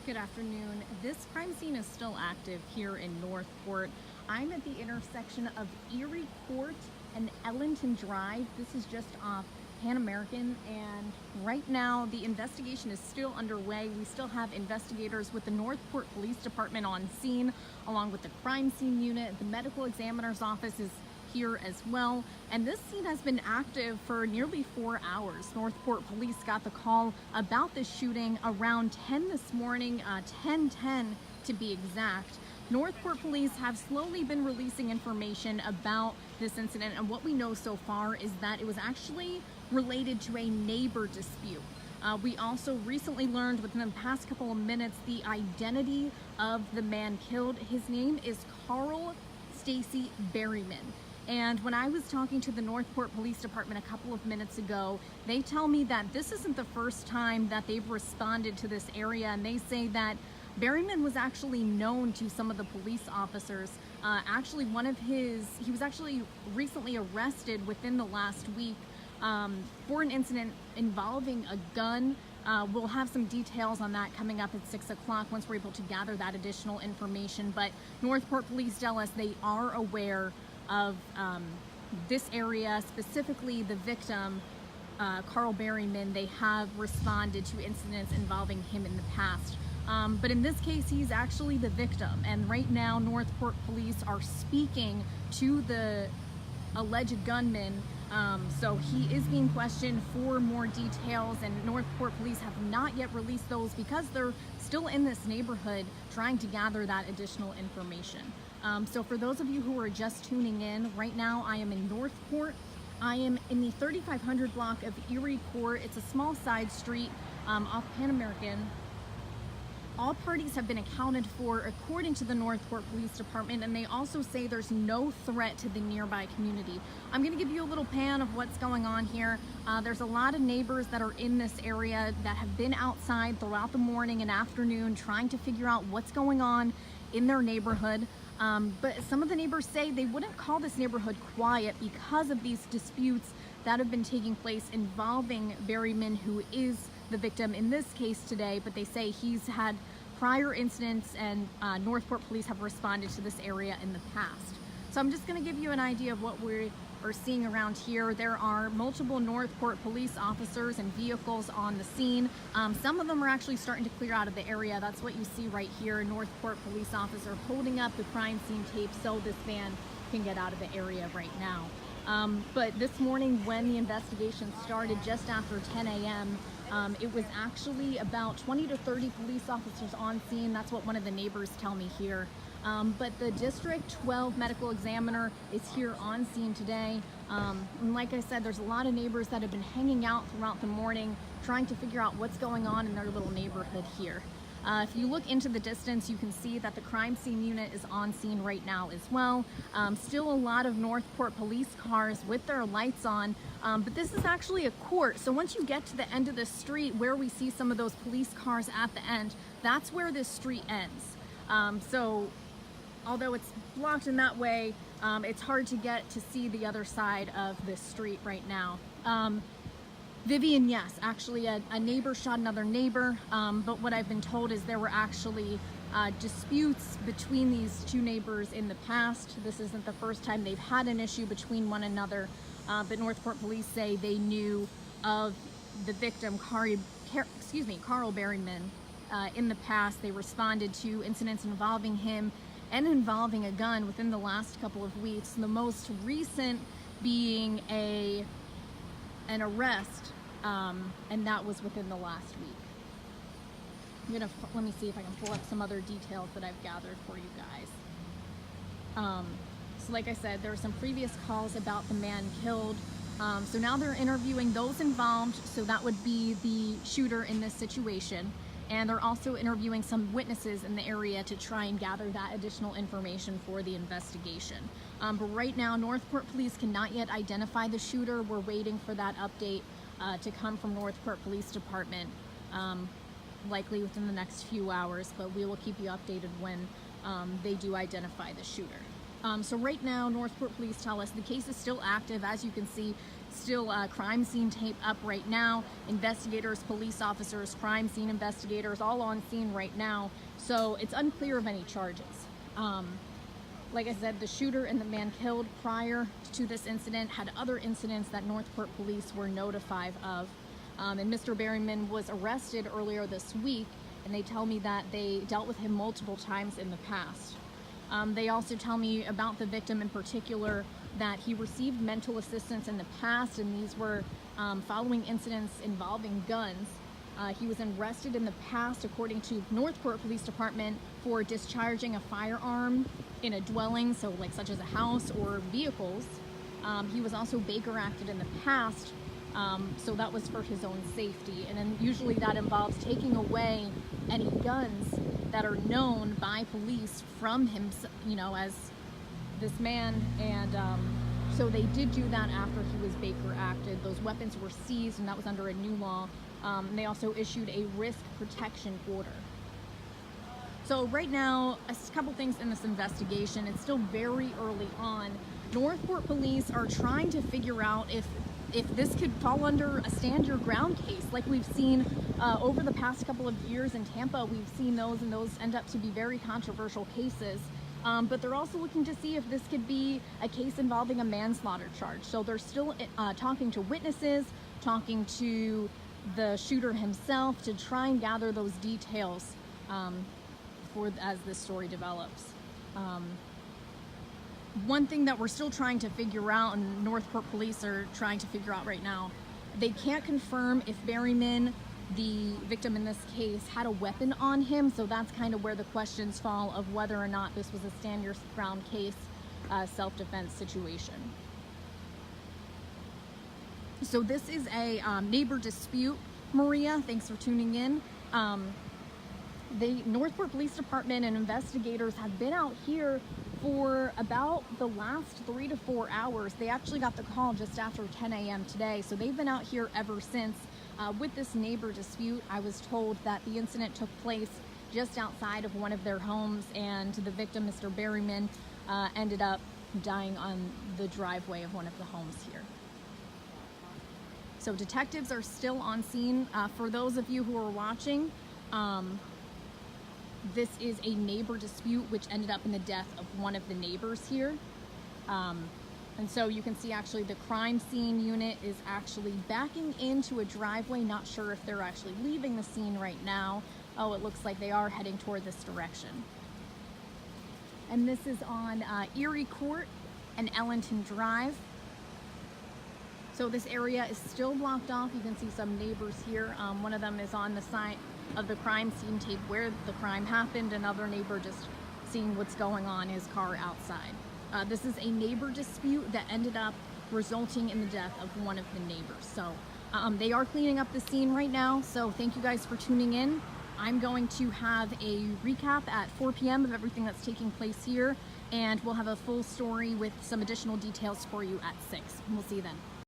Good afternoon. This crime scene is still active here in Northport. I'm at the intersection of Erie Court and Ellington Drive. This is just off Pan American, and right now the investigation is still underway. We still have investigators with the Northport Police Department on scene, along with the crime scene unit. The medical examiner's office is here as well, and this scene has been active for nearly 4 hours. Northport police got the call about this shooting around 10 this morning, 10:10 to be exact. Northport police have slowly been releasing information about this incident, and what we know so far is that it was actually related to a neighbor dispute. We also recently learned within the past couple of minutes the identity of the man killed. His name is Carl Stacy Berryman. And when I was talking to the Northport Police Department a couple of minutes ago, they tell me that this isn't the first time that they've responded to this area, and they say that Berryman was actually known to some of the police officers. He was actually recently arrested within the last week for an incident involving a gun. We'll have some details on that coming up at 6 o'clock once we're able to gather that additional information. But Northport police tell us they are aware of this area, specifically the victim, Carl Berryman. They have responded to incidents involving him in the past. But in this case, he's actually the victim. And right now, Northport police are speaking to the alleged gunman. So he is being questioned for more details, and Northport police have not yet released those because they're still in this neighborhood trying to gather that additional information. So for those of you who are just tuning in, right now I am in Northport. I am in the 3500 block of Erie Court. It's a small side street off Pan American. All parties have been accounted for according to the Northport Police Department, and they also say there's no threat to the nearby community. I'm going to give you a little pan of what's going on here. There's a lot of neighbors that are in this area that have been outside throughout the morning and afternoon trying to figure out what's going on in their neighborhood. But some of the neighbors say they wouldn't call this neighborhood quiet because of these disputes that have been taking place involving Berryman, who is the victim in this case today. But they say he's had prior incidents, and Northport police have responded to this area in the past. So I'm just going to give you an idea of what we are seeing around here. There are multiple Northport police officers and vehicles on the scene. Some of them are actually starting to clear out of the area. That's what you see right here. A Northport police officer holding up the crime scene tape so this van can get out of the area right now. But this morning when the investigation started just after 10 a.m., it was actually about 20 to 30 police officers on scene. That's what one of the neighbors tell me here. But the District 12 medical examiner is here on scene today. And like I said, there's a lot of neighbors that have been hanging out throughout the morning trying to figure out what's going on in their little neighborhood here. If you look into the distance, you can see that the crime scene unit is on scene right now as well. Still a lot of Northport police cars with their lights on, but this is actually a court. So once you get to the end of the street where we see some of those police cars at the end, that's where this street ends. So although it's blocked in that way, it's hard to get to see the other side of this street right now. Vivian, yes, actually a neighbor shot another neighbor, but what I've been told is there were actually disputes between these two neighbors in the past. This isn't the first time they've had an issue between one another, but Northport police say they knew of the victim, Carl Berryman, in the past. They responded to incidents involving him and involving a gun within the last couple of weeks, the most recent being an arrest, and that was within the last week. Let me see if I can pull up some other details that I've gathered for you guys. So like I said, there were some previous calls about the man killed. So now they're interviewing those involved, so that would be the shooter in this situation. And they're also interviewing some witnesses in the area to try and gather that additional information for the investigation. But right now, Northport police cannot yet identify the shooter. We're waiting for that update to come from Northport Police Department, likely within the next few hours, but we will keep you updated when they do identify the shooter. So right now, Northport police tell us the case is still active. As you can see, still crime scene tape up right now. Investigators, police officers, crime scene investigators, all on scene right now. So it's unclear of any charges. Like I said, the shooter and the man killed prior to this incident had other incidents that Northport police were notified of. And Mr. Berryman was arrested earlier this week, and they tell me that they dealt with him multiple times in the past. They also tell me about the victim in particular that he received mental assistance in the past, and these were following incidents involving guns. He was arrested in the past, according to Northport Police Department, for discharging a firearm in a dwelling, so like such as a house or vehicles. He was also Baker Acted in the past, so that was for his own safety. And then usually that involves taking away any guns that are known by police from him, you know, as this man. And so they did do that after he was Baker Acted. Those weapons were seized, and that was under a new law. And they also issued a risk protection order. So right now, a couple things in this investigation. It's still very early on. Northport police are trying to figure out if this could fall under a stand your ground case, like we've seen over the past couple of years in Tampa. We've seen those, and those end up to be very controversial cases. But they're also looking to see if this could be a case involving a manslaughter charge. So they're still talking to witnesses, talking to the shooter himself to try and gather those details as this story develops. One thing that we're still trying to figure out, and Northport police are trying to figure out right now, they can't confirm if Berryman, the victim in this case, had a weapon on him. So that's kind of where the questions fall of whether or not this was a stand your ground case, self-defense situation. So this is a neighbor dispute. Maria, thanks for tuning in. The Northport Police Department and investigators have been out here for about the last 3 to 4 hours. They actually got the call just after 10 a.m. today, so they've been out here ever since with this neighbor dispute. I was told that the incident took place just outside of one of their homes, and the victim, Mr. Berryman, ended up dying on the driveway of one of the homes here. So detectives are still on scene. For those of you who are watching, this is a neighbor dispute which ended up in the death of one of the neighbors here. And so you can see actually the crime scene unit is actually backing into a driveway. Not sure if they're actually leaving the scene right now. Oh, it looks like they are heading toward this direction. And this is on Erie Court and Ellington Drive. So this area is still blocked off. You can see some neighbors here. One of them is on the side of the crime scene tape where the crime happened. Another neighbor just seeing what's going on, his car outside. This is a neighbor dispute that ended up resulting in the death of one of the neighbors. So they are cleaning up the scene right now. So thank you guys for tuning in. I'm going to have a recap at 4 p.m. of everything that's taking place here, and we'll have a full story with some additional details for you at 6. We'll see you then.